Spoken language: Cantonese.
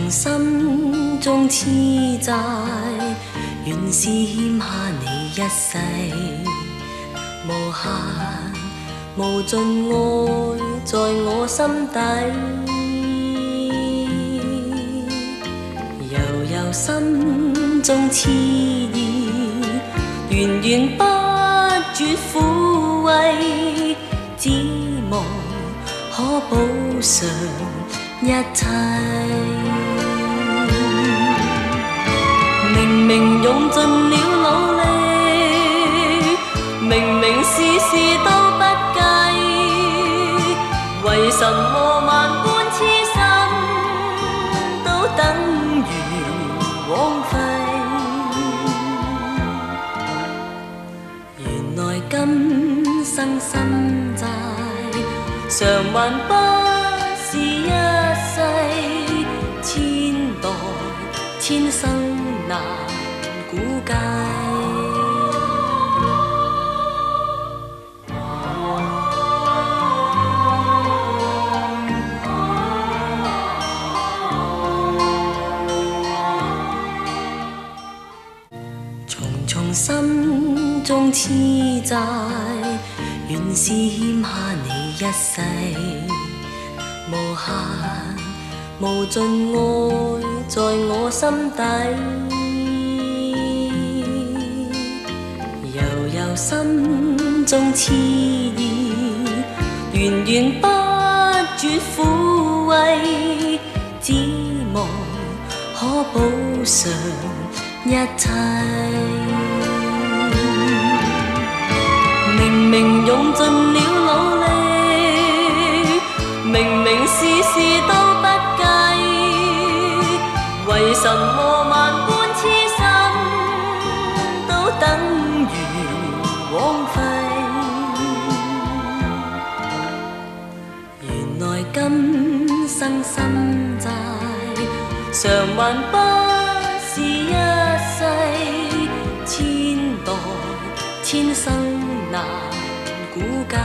重心中痴債，原是欠下你一世，無限無盡愛在我心底，悠悠心中痴意，源源不絕撫慰，只望可補償一切。明明用盡了努力，明明事事都不計，為什麼萬般痴心都等於枉費？原來今生心債償還不是一世，千代千生難估計。重重心中痴債，原是欠下你一世，無限無盡愛在我心底，悠悠心中痴意，源源不絕撫慰，只望可補償一切。明明用盡了努力，明明事事都不計，為什麼萬般痴心都等於枉費？原來今生心債償還不是一世，千代千生難估計。